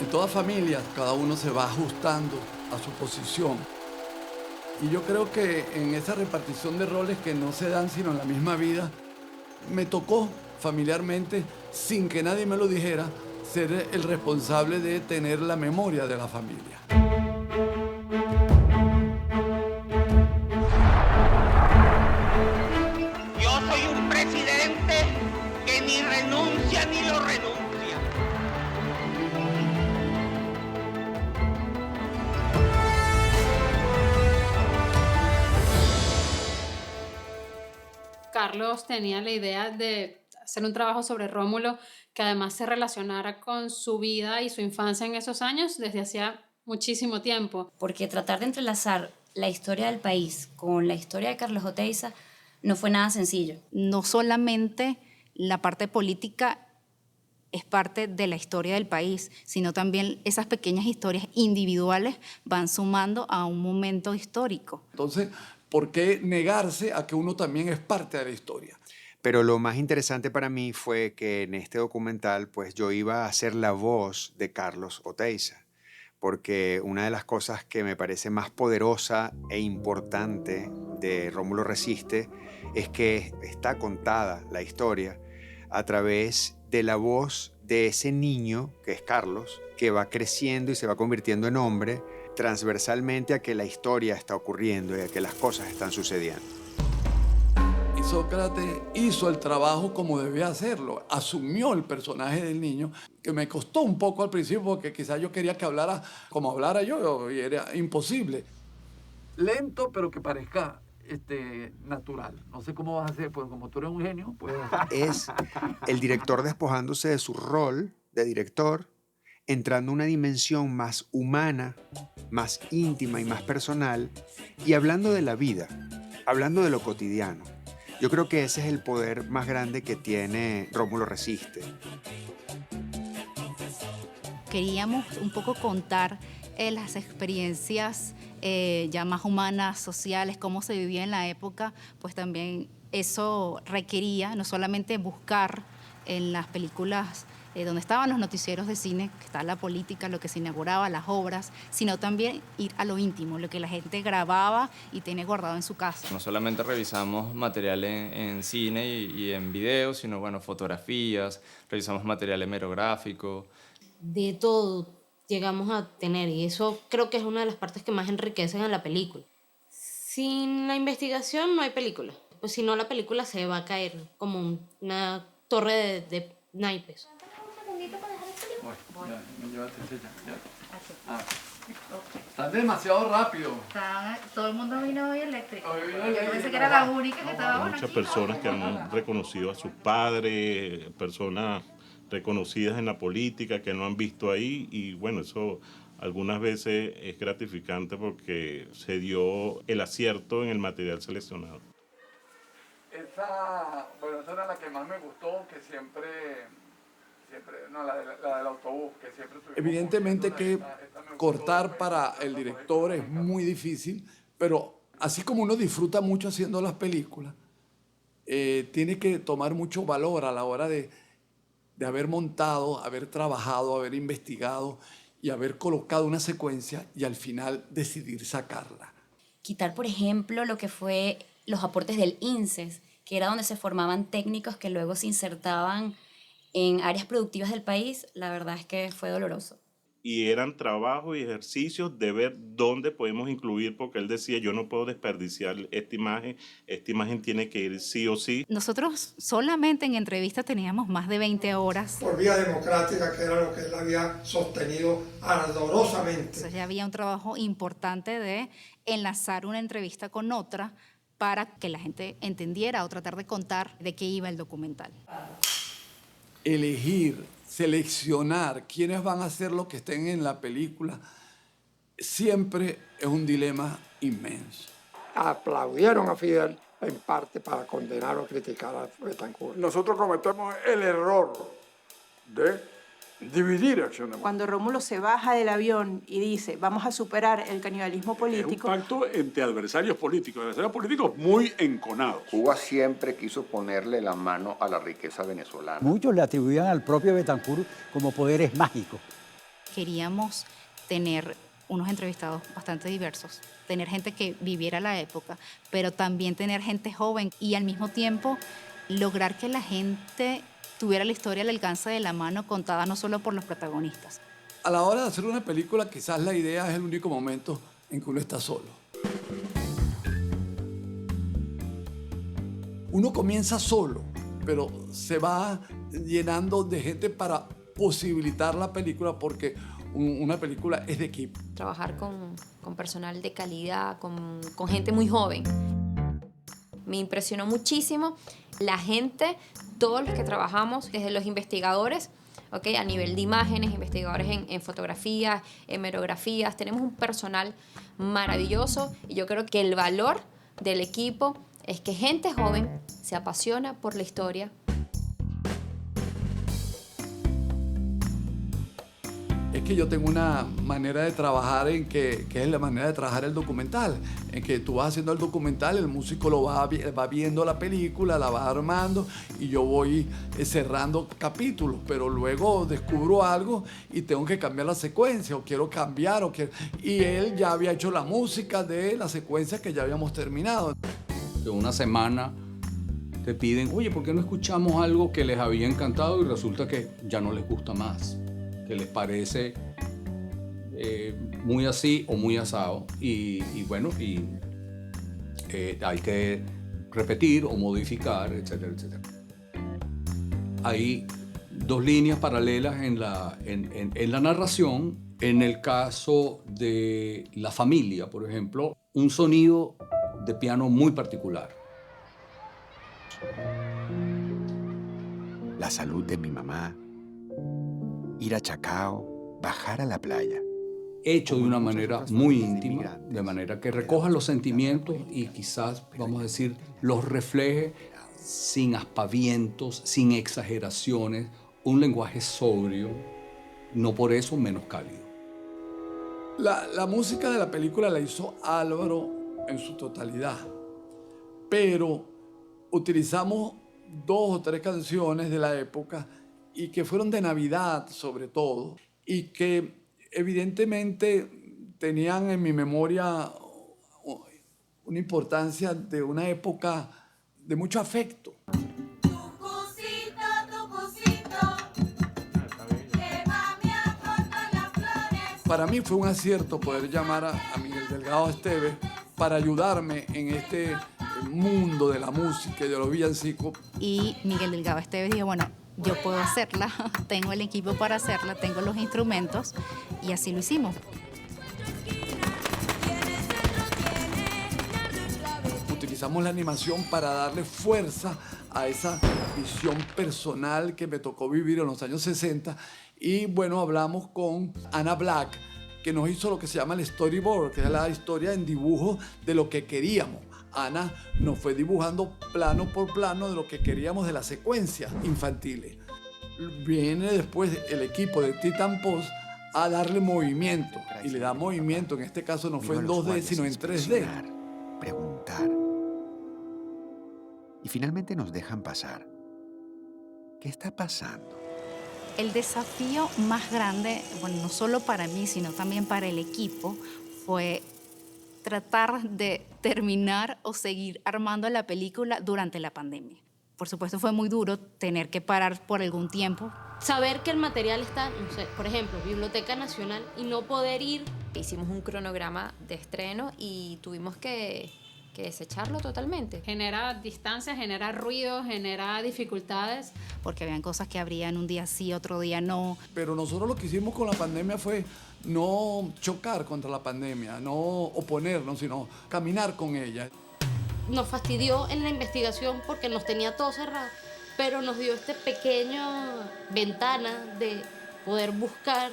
En toda familia, cada uno se va ajustando a su posición. Y yo creo que en esa repartición de roles que no se dan sino en la misma vida, me tocó familiarmente, sin que nadie me lo dijera, ser el responsable de tener la memoria de la familia. Yo soy un presidente que ni renuncia ni lo renuncia. Carlos tenía la idea de hacer un trabajo sobre Rómulo que además se relacionara con su vida y su infancia en esos años desde hacía muchísimo tiempo. Porque tratar de entrelazar la historia del país con la historia de Carlos Oteiza no fue nada sencillo. No solamente la parte política es parte de la historia del país, sino también esas pequeñas historias individuales van sumando a un momento histórico. Entonces, ¿por qué negarse a que uno también es parte de la historia? Pero lo más interesante para mí fue que en este documental pues yo iba a ser la voz de Carlos Oteiza, porque una de las cosas que me parece más poderosa e importante de Rómulo Resiste es que está contada la historia a través de la voz de ese niño, que es Carlos, que va creciendo y se va convirtiendo en hombre transversalmente a que la historia está ocurriendo y a que las cosas están sucediendo. Y Sócrates hizo el trabajo como debía hacerlo, asumió el personaje del niño, que me costó un poco al principio porque quizás yo quería que hablara como hablara yo y era imposible. Lento, pero que parezca natural. No sé cómo vas a hacer, pues como tú eres un genio, pues... Es el director despojándose de su rol de director, entrando a una dimensión más humana, más íntima y más personal, y hablando de la vida, hablando de lo cotidiano. Yo creo que ese es el poder más grande que tiene Rómulo Resiste. Queríamos un poco contar las experiencias ya más humanas, sociales, cómo se vivía en la época, pues también eso requería no solamente buscar en las películas donde estaban los noticieros de cine, que está la política, lo que se inauguraba, las obras, sino también ir a lo íntimo, lo que la gente grababa y tiene guardado en su casa. No solamente revisamos material en cine y en video, sino bueno, fotografías, revisamos material hemerográfico. De todo llegamos a tener, y eso creo que es una de las partes que más enriquecen a la película. Sin la investigación no hay película, pues si no la película se va a caer como una torre de naipes. Bueno, ya, me llevaste ya. Estás demasiado rápido. Todo el mundo vino hoy eléctrico. Yo pensé que era la única que estaba Muchas personas que han reconocido a sus padres, personas reconocidas en la política que no han visto ahí, y bueno, eso algunas veces es gratificante porque se dio el acierto en el material seleccionado. Esa era la que más me gustó, que siempre no, la del autobús, que siempre... Evidentemente que cortar para el director es muy difícil, pero así como uno disfruta mucho haciendo las películas, tiene que tomar mucho valor a la hora de haber montado, haber trabajado, haber investigado y haber colocado una secuencia y al final decidir sacarla. Quitar, por ejemplo, lo que fue los aportes del INSES, que era donde se formaban técnicos que luego se insertaban en áreas productivas del país, la verdad es que fue doloroso. Y eran trabajos y ejercicios de ver dónde podemos incluir, porque él decía, yo no puedo desperdiciar esta imagen tiene que ir sí o sí. Nosotros solamente en entrevistas teníamos más de 20 horas. Por vía democrática, que era lo que él había sostenido ardorosamente. Entonces ya había un trabajo importante de enlazar una entrevista con otra para que la gente entendiera o tratar de contar de qué iba el documental. Elegir, seleccionar quiénes van a ser los que estén en la película, siempre es un dilema inmenso. Aplaudieron a Fidel en parte para condenar o criticar a Betancur. Nosotros cometemos el error de dividir Acción Democrática. Cuando Rómulo se baja del avión y dice, vamos a superar el canibalismo político... Es un pacto entre adversarios políticos muy enconados. Cuba siempre quiso ponerle la mano a la riqueza venezolana. Muchos le atribuían al propio Betancur como poderes mágicos. queríamos tener unos entrevistados bastante diversos, tener gente que viviera la época, pero también tener gente joven y al mismo tiempo lograr que la gente tuviera la historia al alcance de la mano, contada no solo por los protagonistas. A la hora de hacer una película, quizás la idea es el único momento en que uno está solo. Uno comienza solo, pero se va llenando de gente para posibilitar la película, porque una película es de equipo. Trabajar con personal de calidad, con gente muy joven. Me impresionó muchísimo la gente, todos los que trabajamos, desde los investigadores, ¿okay? A nivel de imágenes, investigadores en fotografías, en merografías. Tenemos un personal maravilloso y yo creo que el valor del equipo es que gente joven se apasiona por la historia. Es que yo tengo una manera de trabajar que es la manera de trabajar el documental, en que tú vas haciendo el documental, el músico lo va viendo la película, la va armando y yo voy cerrando capítulos, pero luego descubro algo y tengo que cambiar la secuencia o quiero cambiar y él ya había hecho la música de la secuencia que ya habíamos terminado. De una semana te piden, oye, ¿por qué no escuchamos algo que les había encantado y resulta que ya no les gusta más? Que les parece muy así o muy asado y hay que repetir o modificar, etcétera, etcétera. Hay dos líneas paralelas en la narración. En el caso de la familia, por ejemplo, un sonido de piano muy particular. La salud de mi mamá, ir a Chacao, bajar a la playa. Hecho de una manera muy íntima, de manera que recoja los sentimientos y quizás, vamos a decir, los refleje sin aspavientos, sin exageraciones, un lenguaje sobrio, no por eso menos cálido. La música de la película la hizo Álvaro en su totalidad, pero utilizamos 2 o 3 canciones de la época y que fueron de Navidad sobre todo, y que evidentemente tenían en mi memoria una importancia de una época de mucho afecto. Para mí fue un acierto poder llamar a Miguel Delgado Esteves para ayudarme en este mundo de la música y de los villancicos. Y Miguel Delgado Esteves dijo, bueno, yo puedo hacerla, tengo el equipo para hacerla, tengo los instrumentos y así lo hicimos. Utilizamos la animación para darle fuerza a esa visión personal que me tocó vivir en los años 60 y bueno, hablamos con Ana Black, que nos hizo lo que se llama el storyboard, que es la historia en dibujo de lo que queríamos. Ana nos fue dibujando plano por plano de lo que queríamos de las secuencias infantiles. Viene después el equipo de Titan Post a darle movimiento y le da movimiento, en este caso no fue en 2D sino en 3D. Preguntar. Y finalmente nos dejan pasar. ¿Qué está pasando? El desafío más grande, bueno, no solo para mí, sino también para el equipo, fue tratar de terminar o seguir armando la película durante la pandemia. Por supuesto, fue muy duro tener que parar por algún tiempo. Saber que el material está, no sé, por ejemplo, Biblioteca Nacional y no poder ir. Hicimos un cronograma de estreno y tuvimos que desecharlo totalmente. Genera distancia, genera ruido, genera dificultades. Porque habían cosas que abrían un día sí, otro día no. Pero nosotros lo que hicimos con la pandemia fue no chocar contra la pandemia, no oponernos, sino caminar con ella. Nos fastidió en la investigación porque nos tenía todo cerrado, pero nos dio esta pequeña ventana de poder buscar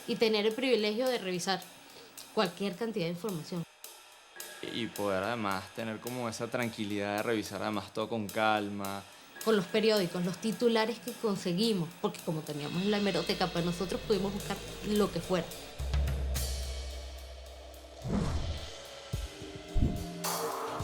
y tener el privilegio de revisar cualquier cantidad de información. Y poder además tener como esa tranquilidad de revisar además todo con calma. Con los periódicos, los titulares que conseguimos, porque como teníamos la hemeroteca, pues nosotros pudimos buscar lo que fuera.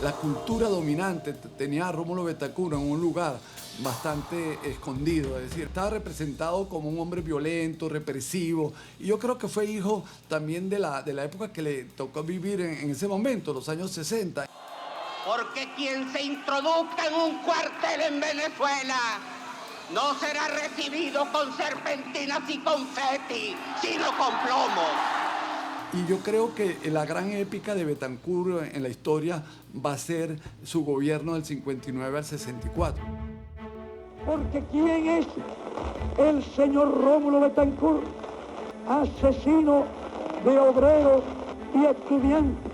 La cultura dominante tenía a Rómulo Betancourt en un lugar bastante escondido, es decir, estaba representado como un hombre violento, represivo, y yo creo que fue hijo también de la época que le tocó vivir en ese momento, los años 60. Porque quien se introduzca en un cuartel en Venezuela no será recibido con serpentinas y confeti, sino con plomo. Y yo creo que la gran épica de Betancur en la historia va a ser su gobierno del 59 al 64. Porque ¿quién es el señor Rómulo Betancourt? Asesino de obreros y estudiantes.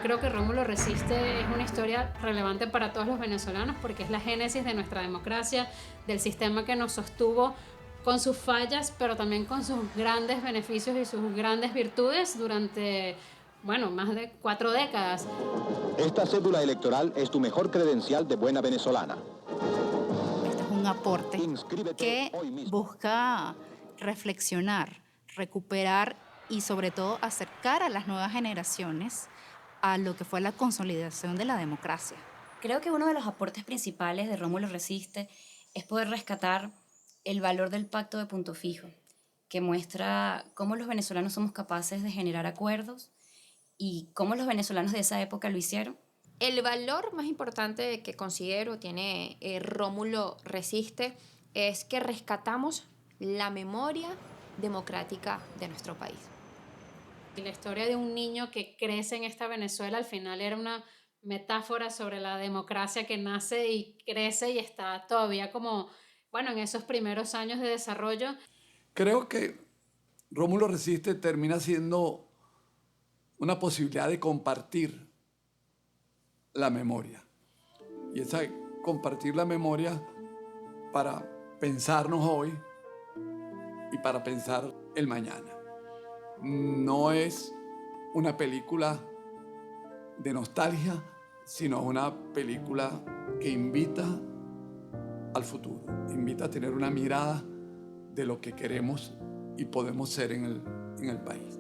Creo que Rómulo Resiste es una historia relevante para todos los venezolanos porque es la génesis de nuestra democracia, del sistema que nos sostuvo con sus fallas, pero también con sus grandes beneficios y sus grandes virtudes durante, bueno, más de 4 décadas. Esta cédula electoral es tu mejor credencial de buena venezolana. Este es un aporte que busca reflexionar, recuperar y sobre todo acercar a las nuevas generaciones a lo que fue la consolidación de la democracia. Creo que uno de los aportes principales de Rómulo Resiste es poder rescatar el valor del pacto de punto fijo, que muestra cómo los venezolanos somos capaces de generar acuerdos y cómo los venezolanos de esa época lo hicieron. El valor más importante que considero tiene Rómulo Resiste es que rescatamos la memoria democrática de nuestro país. Y la historia de un niño que crece en esta Venezuela al final era una metáfora sobre la democracia que nace y crece y está todavía como, bueno, en esos primeros años de desarrollo. Creo que Rómulo Resiste termina siendo una posibilidad de compartir la memoria. Y esa compartir la memoria para pensarnos hoy y para pensar el mañana. No es una película de nostalgia, sino una película que invita al futuro, invita a tener una mirada de lo que queremos y podemos ser en el país.